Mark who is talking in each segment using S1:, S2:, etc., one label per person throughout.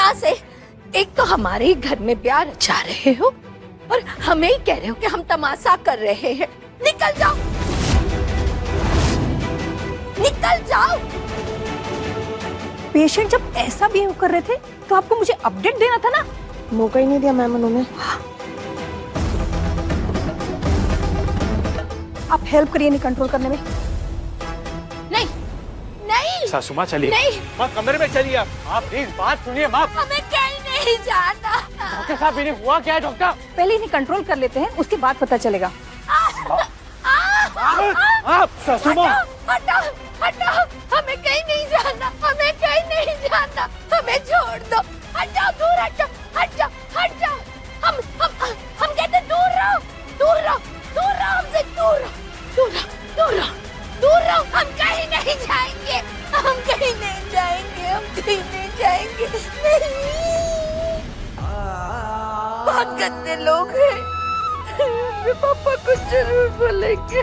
S1: यहाँ से। एक तो हमारे ही घर में प्यार रचा रहे हो और हमें ही कह रहे हो कि हम तमाशा कर रहे हैं। निकल जाओ, निकल जाओ।
S2: पेशेंट जब ऐसा बिहेव कर रहे थे तो आपको मुझे अपडेट देना था ना।
S3: मौका ही नहीं दिया मैम उन्होंने।
S2: आप हेल्प करिए नहीं कंट्रोल करने में।
S1: नहीं नहीं
S4: सासू माँ चलिए।
S1: नहीं,
S4: माँ कमरे में चलिए। आप प्लीज बात सुनिए माँ।
S1: हमें कहीं नहीं जाना।
S4: डॉक्टर साहब इन्हें हुआ क्या है डॉक्टर?
S2: पहले इन्हें कंट्रोल कर लेते हैं, उसके बाद पता चलेगा।
S4: आप सासू माँ
S1: हटाओ, हटाओ, हमें कहीं नहीं जाना, हमें कहीं नहीं जाना, हमें छोड़ दो। हटाओ, दूर हटाओ, हट जाओ, हट जाओ। हम कहते दूर रहो, दूर रहो, दूर रहो हमसे, दूर रहो, दूर रहो, दूर रहो, दूर रहो। हम कहीं नहीं जाएंगे, हम कहीं नहीं जाएंगे, हम कहीं नहीं जाएंगे। नहीं, बहुत गंदे लोग हैं। मेरे पापा को जरूर बोलेंगे।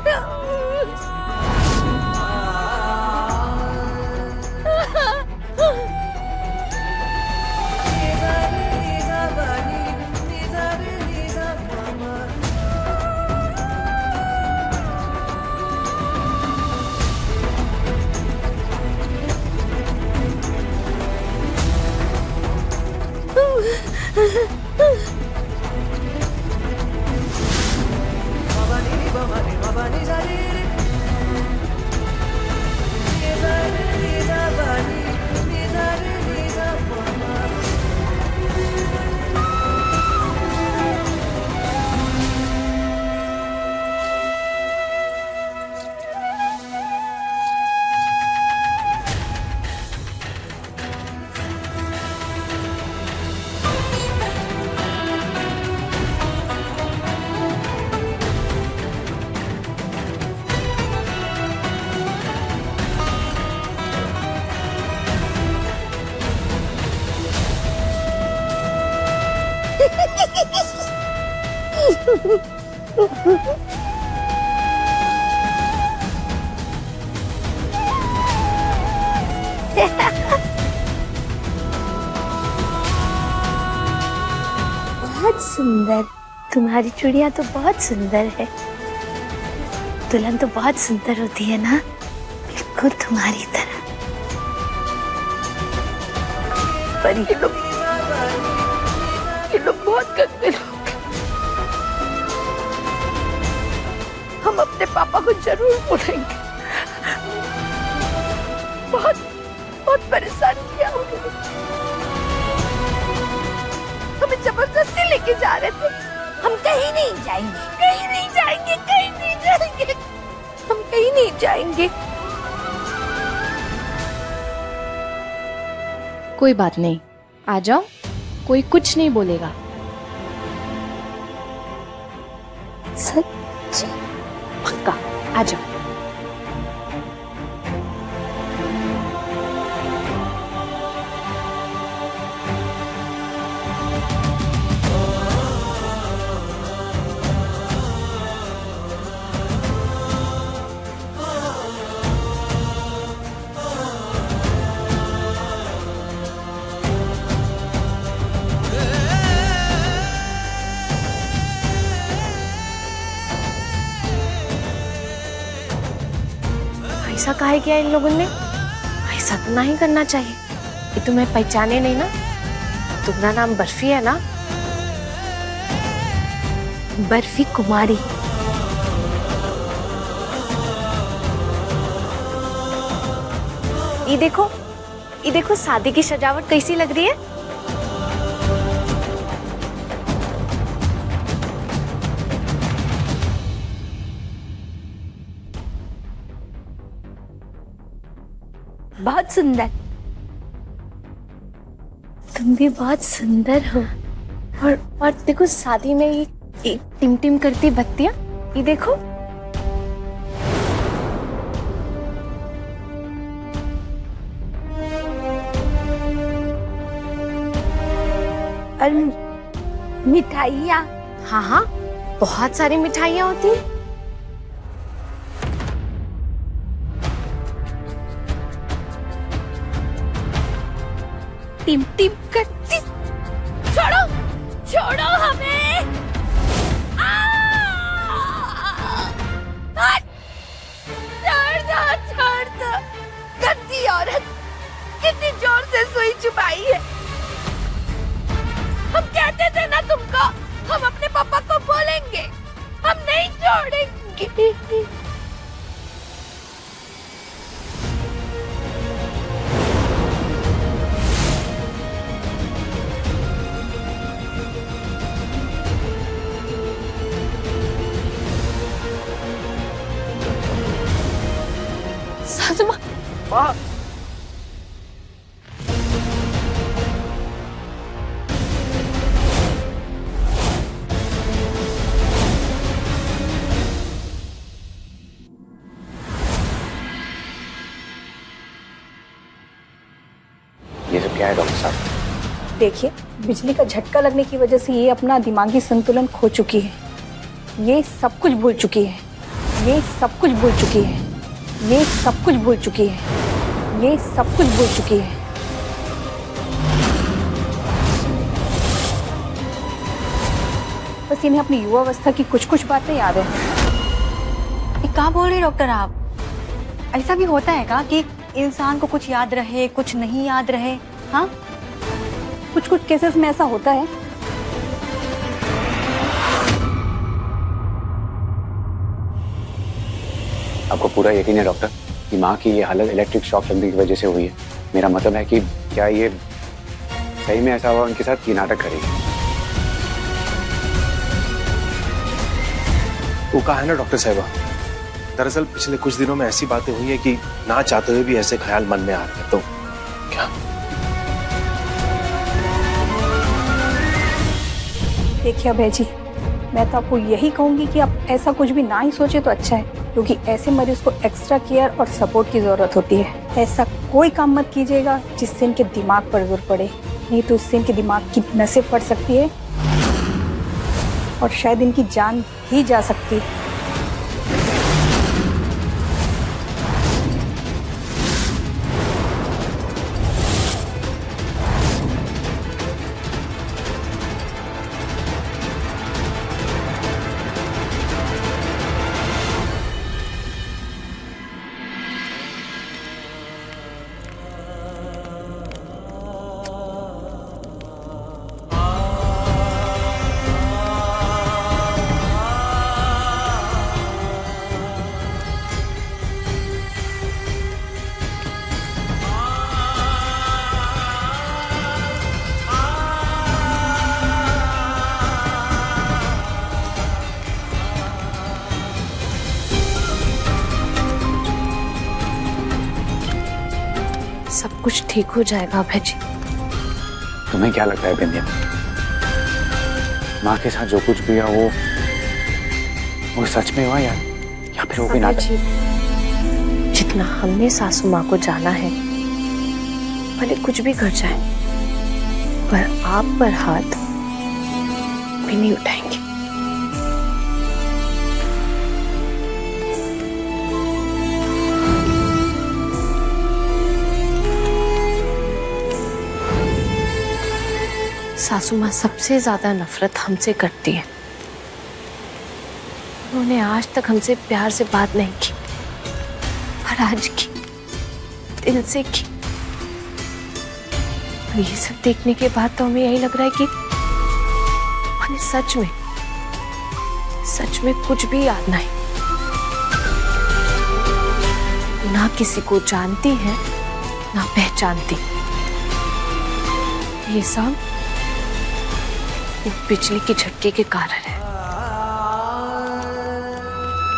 S1: बहुत सुंदर, तुम्हारी चूड़ियां तो बहुत सुंदर है। दुल्हन तो बहुत सुंदर होती है ना, बिल्कुल तुम्हारी तरह। पर ये लोग बहुत गंदे लोग हैं। हम अपने पापा को जरूर बोलेंगे। बहुत बहुत परेशान किया उन्होंने। हमें जबरदस्ती लेके जा रहे थे। हम कहीं नहीं जाएंगे, कहीं नहीं जाएंगे, कहीं नहीं जाएंगे, हम कहीं नहीं जाएंगे।
S3: कोई बात नहीं, आ जाओ, कोई कुछ नहीं बोलेगा।
S1: सच्ची?
S3: पक्का, आ जाओ। ऐसा काहे किया इन लोगों ने? ऐसा तो नहीं करना चाहिए। ये तुम्हें पहचाने नहीं ना? तुम्हारा नाम बर्फी है ना?
S1: बर्फी कुमारी।
S3: ये देखो शादी की सजावट कैसी लग रही है।
S1: बहुत सुंदर। तुम भी बहुत सुंदर हो।
S3: और देखो शादी में ये टिम टिम करती बत्तियां, ये देखो।
S1: और मिठाइयाँ।
S3: हाँ हाँ, बहुत सारी मिठाइयाँ होती हैं।
S2: टीम टीम करती।
S1: छोड़ो छोड़ो हमें। छोड़ दो। गंदी औरत, कितनी जोर से सुई चुभाई है। हम कहते थे ना तुमको, हम अपने पापा को बोलेंगे, हम नहीं छोड़ेंगे।
S2: सासू माँ,
S4: माँ
S5: ये सब क्या है डॉक्टर साहब?
S2: देखिए, बिजली का झटका लगने की वजह से ये अपना दिमागी संतुलन खो चुकी है। ये सब कुछ भूल चुकी है। ये सब कुछ भूल चुकी है। ये सब कुछ भूल चुकी है। ये सब कुछ भूल चुकी है। बस इन्हें अपनी युवावस्था की कुछ कुछ बातें याद है।
S6: ये क्या बोल रहे हैं डॉक्टर आप? ऐसा भी होता है क्या कि इंसान को कुछ याद रहे, कुछ नहीं याद रहे? हाँ,
S2: कुछ कुछ केसेस में ऐसा होता है।
S5: आपको पूरा यकीन है डॉक्टर कि माँ की ये हालत इलेक्ट्रिक शॉक लगने की वजह से हुई है? मेरा मतलब है कि क्या ये सही में ऐसा हुआ उनके साथ, की नाटक करेगी?
S7: वो कहा है ना डॉक्टर साहिबा, दरअसल पिछले कुछ दिनों में ऐसी बातें हुई है कि ना चाहते हुए भी ऐसे ख्याल मन में आ रहे हैं। तो क्या
S2: देखिए अभय जी, मैं तो आपको यही कहूंगी कि आप ऐसा कुछ भी ना ही सोचे तो अच्छा है, क्योंकि ऐसे मरीज को एक्स्ट्रा केयर और सपोर्ट की जरूरत होती है। ऐसा कोई काम मत कीजिएगा जिससे इनके दिमाग पर जोर पड़े, नहीं तो इससे इनके दिमाग की नसें फट सकती है और शायद इनकी जान भी जा सकती है।
S3: सब कुछ ठीक हो जाएगा अभय जी।
S5: तुम्हें क्या लगता है बिंदिया, माँ के साथ जो कुछ भी हुआ वो सच में हुआ या फिर वो भी
S3: अभय
S5: नाटक?
S3: जी, जितना हमने सासू माँ को जाना है, भले कुछ भी कर जाए, पर आप पर हाथ भी नहीं उठाएंगे। सासू माँ सबसे ज्यादा नफरत हमसे करती है। उन्होंने आज तक हमसे प्यार से बात नहीं की, पर आज की, दिल से की। और ये सब देखने के बाद तो हमें यही लग रहा है कि उन्हें सच में कुछ भी याद नहीं, ना किसी को जानती है ना पहचानती। ये सब वो बिजली की झटके के कारण है।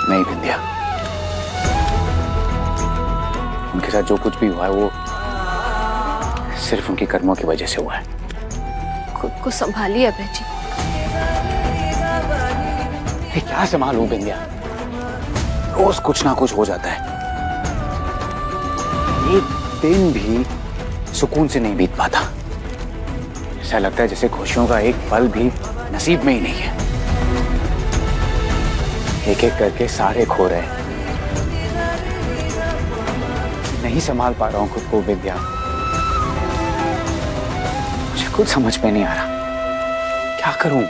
S5: नहीं बिंदिया, उनके साथ जो कुछ भी हुआ है वो सिर्फ उनकी कर्मों की वजह से हुआ है।
S3: खुद को संभालिए अभय जी।
S5: ये क्या संभालूं बिंदिया, रोज कुछ ना कुछ हो जाता है। एक दिन भी सुकून से नहीं बीत पाता। ऐसा लगता है जैसे खुशियों का एक पल भी नसीब में ही नहीं है। एक एक करके सारे खो रहे हैं। नहीं संभाल पा रहा हूं खुद को विद्या। कुछ समझ में नहीं आ रहा, क्या करूं?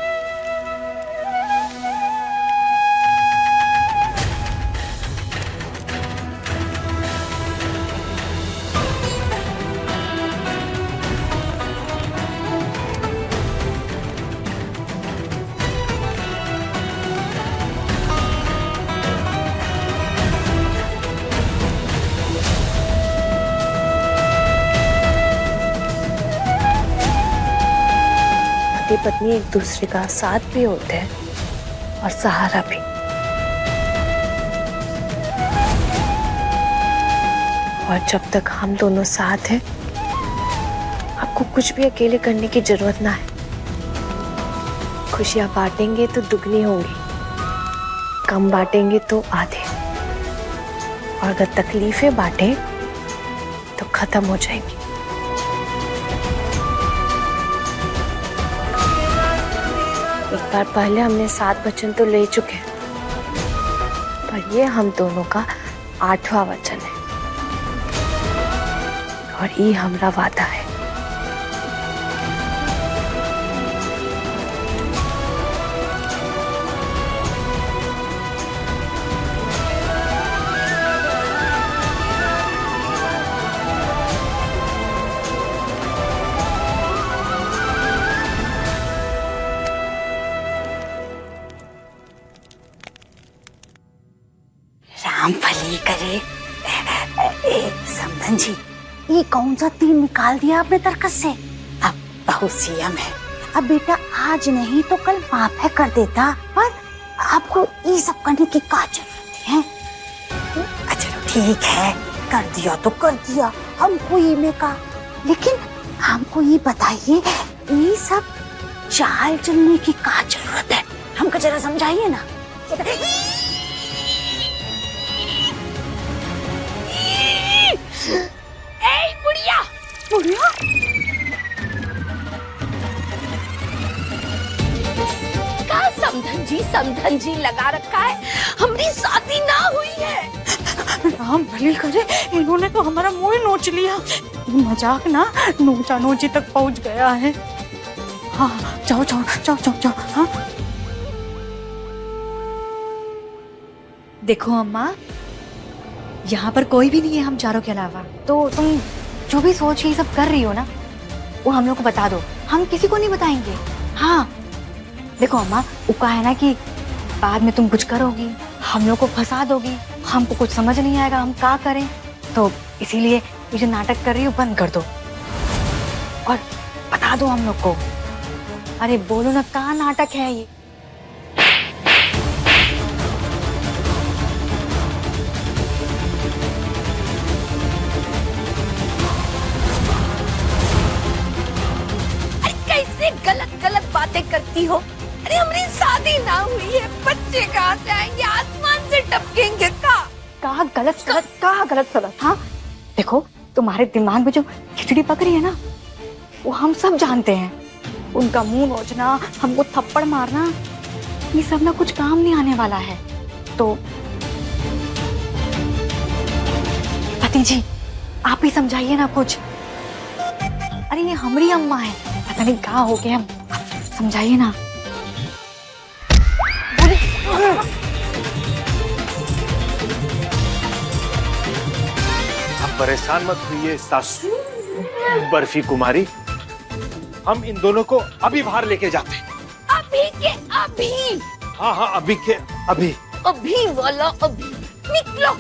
S3: पति पत्नी एक दूसरे का साथ भी होते हैं और सहारा भी। और जब तक हम दोनों साथ हैं, आपको कुछ भी अकेले करने की जरूरत ना है। खुशियां बांटेंगे तो दुगनी होंगी, कम बांटेंगे तो आधे, और अगर तकलीफें बांटे तो खत्म हो जाएंगी। एक बार पहले हमने 7 वचन तो ले चुके हैं, पर ये हम दोनों का 8वां वचन है, और ये हमारा वादा है।
S8: राम भली करे। समधन जी, ये कौन सा तीर निकाल दिया आपने तरकस से? अब बहुत सीएम है। अब बेटा आज नहीं तो कल माफ है कर देता, पर आपको ये सब करने की क्या जरूरत है? चलो ठीक है, कर दिया तो कर दिया, हमको ये में का। लेकिन हमको ये बताइए, ये सब चाल चलने की क्या जरूरत है? हमको जरा समझाइए ना।
S1: बुढ़िया बुढ़िया, का समधन जी लगा रखा है, हमारी शादी ना हुई है।
S6: राम भली करे, इन्होंने तो हमारा मुंह नोच लिया। ये मजाक ना नोचा नोची तक पहुंच गया है। हाँ जाओ जाओ जाओ जाओ जाओ। हाँ देखो अम्मा, यहाँ पर कोई भी नहीं है हम चारों के अलावा। तो तुम जो भी सोच के ये सब कर रही हो ना, वो हम लोग को बता दो, हम किसी को नहीं बताएंगे। हाँ देखो अम्मा, वो कहा है ना कि बाद में तुम कुछ करोगी, हम लोग को फंसा दोगी, हमको कुछ समझ नहीं आएगा हम क्या करें। तो इसीलिए ये जो नाटक कर रही हो बंद कर दो और बता दो हम लोग को। अरे बोलो ना, क्या नाटक है ये?
S1: गलत गलत बातें करती हो। अरे हमारी शादी ना हुई है, बच्चे कहाँ से आएंगे, आसमान से टपकेंगे का?
S6: कहा गलत गलत, कहा गलत गलत। हाँ देखो, तुम्हारे दिमाग में जो खिचड़ी पक रही है ना, वो हम सब जानते हैं। उनका मुंह नोचना, हमको थप्पड़ मारना, ये सब ना कुछ काम नहीं आने वाला है। तो पति जी आप ही समझाइए ना कुछ। अरे ये हमारी अम्मा है, पता नहीं क्या हो गया, समझाइए ना।
S7: आप परेशान मत होइए सासू बर्फी कुमारी, हम इन दोनों को अभी बाहर लेके जाते हैं।
S1: अभी के अभी?
S7: हाँ हाँ अभी के अभी।
S1: अभी वाला अभी, निकलो।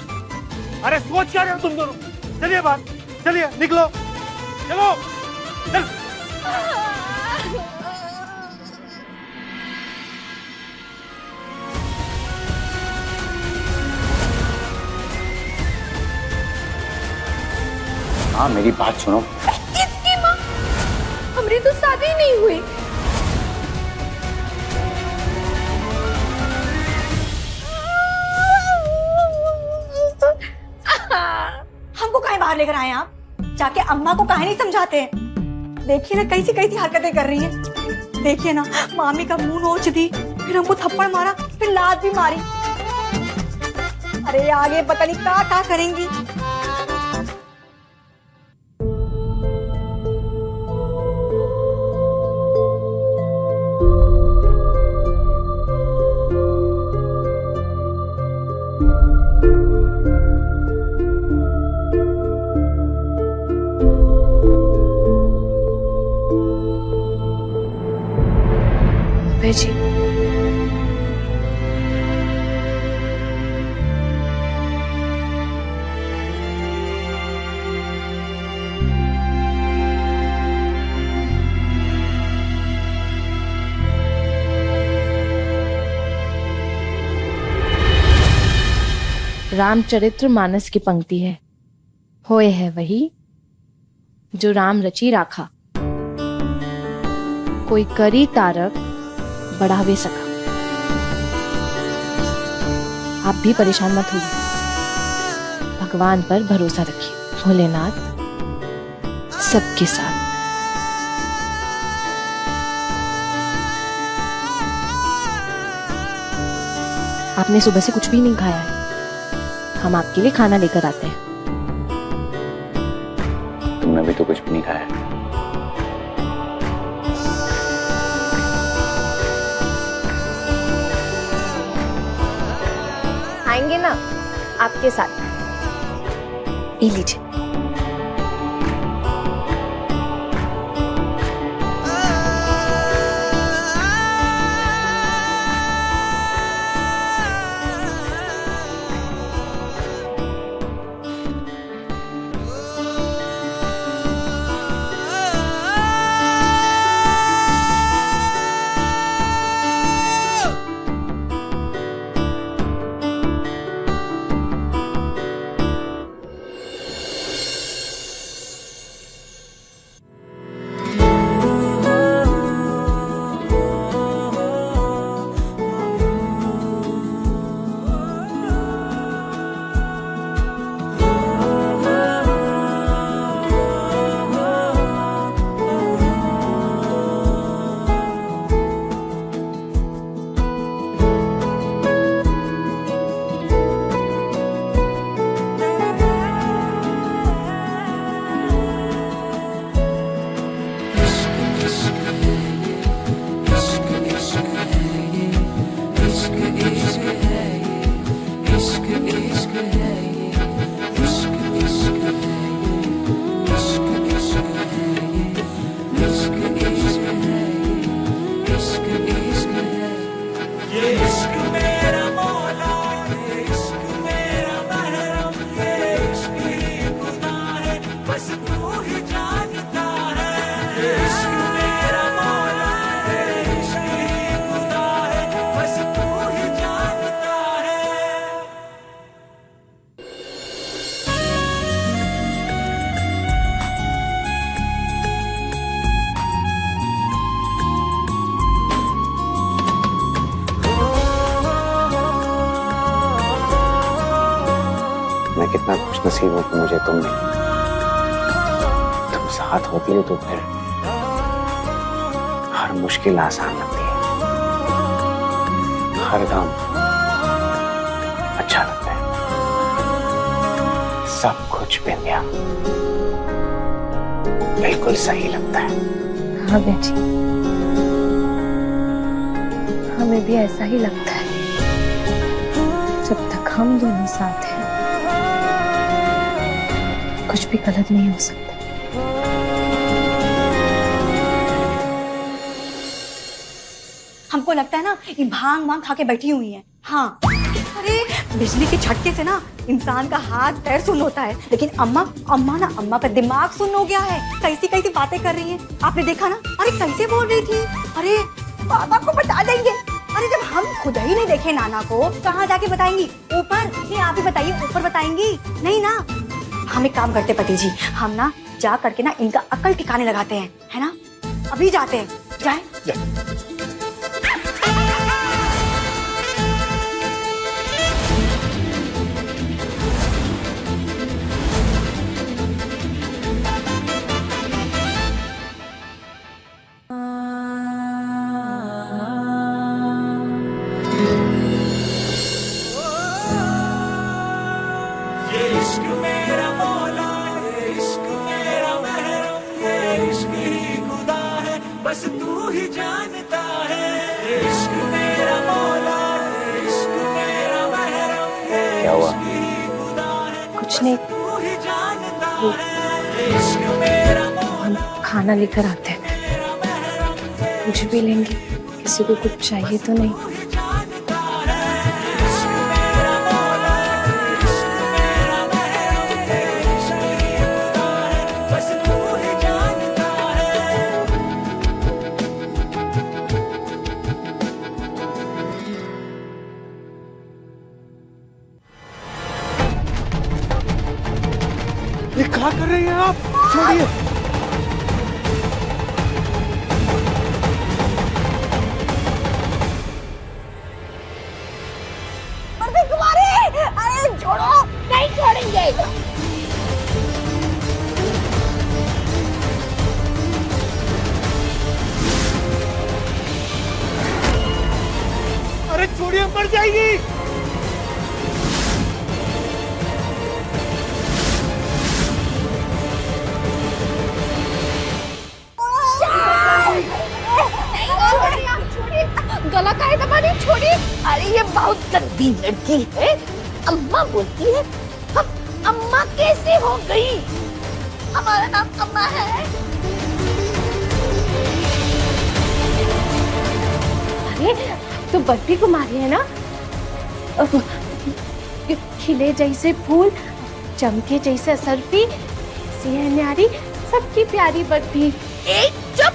S7: अरे सोच क्या रहे हो तुम दोनों? चलिए बाहर, चलिए निकलो, चलो चल।
S5: हाँ मेरी बात सुनो।
S1: किसकी माँ? हमारी तो शादी नहीं हुई।
S6: हमको कहीं बाहर लेकर आए आप? जाके अम्मा को कहीं नहीं समझाते? देखिए ना कैसी कैसी हरकतें कर रही हैं। देखिए ना, मामी का मुंह नोच दी, फिर हमको थप्पड़ मारा, फिर लात भी मारी। अरे आगे पता नहीं क्या करेंगी।
S3: रामचरित्र मानस की पंक्ति है, होए है वही जो राम रची राखा, कोई करी तारक बढ़ावे सका। आप भी परेशान मत होइए, भगवान पर भरोसा रखिए, भोलेनाथ सबके साथ। आपने सुबह से कुछ भी नहीं खाया है, हम आपके लिए खाना लेकर आते हैं।
S5: तुमने भी तो कुछ भी नहीं खाया है।
S3: आएंगे ना आपके साथ, पी लीजिए।
S5: मैं कितना खुशनसीब हूं कि मुझे तुम मिली। तुम साथ होती हो तो फिर हर मुश्किल आसान लगती है, हर काम अच्छा लगता है, सब कुछ बिंदिया बिल्कुल सही लगता है।
S3: हाँ बेटी, हमें भी ऐसा ही लगता है। जब तक हम दोनों साथ हैं, कुछ भी गलत नहीं हो सकता।
S6: हमको लगता है ना ये भांग वांग खा के बैठी हुई है। हाँ, अरे बिजली के झटके से ना इंसान का हाथ पैर सुन्न होता है, लेकिन अम्मा का दिमाग सुन्न हो गया है। कैसी कैसी बातें कर रही हैं, आपने देखा ना? अरे कैसे बोल रही थी, अरे बाबा को बता देंगे। अरे जब हम खुद ही नहीं देखे नाना को, कहाँ जाके बताएंगी? ऊपर, ये आप ही बताइए, ऊपर बताएंगी? नहीं ना। हम एक काम करते पति जी, हम ना जा करके ना इनका अकल ठिकाने लगाते हैं, है ना? अभी जाते हैं, जाए।
S9: बस तू ही जानता है, इश्क मेरा मौला, इश्क मेरा महरम,
S5: क्या हुआ?
S3: कुछ नहीं,
S9: तू ही जानता है, इश्क मेरा
S3: हम खाना लेकर आते हैं। कुछ भी लेंगे, किसी को कुछ चाहिए तो नहीं?
S7: ये क्या कर रही हैं आप? छोड़िए।
S1: बर्फी कुमारी, अरे छोड़ो, नहीं छोड़ेंगे।
S4: अरे छोड़िए, मर जाएगी।
S1: छोड़िए, गला काहे दबा रही, छोड़िए। अरे ये बहुत गंदी लड़की है। अम्मा बोलती है, हम अम्मा कैसे हो गई? हमारा नाम अम्मा है।
S3: अरे तो बर्फी कुमारी है ना? खिले जैसे फूल, चमके जैसे सर्फी, सी है न्यारी, सबकी प्यारी बर्फी।
S1: एक चुप।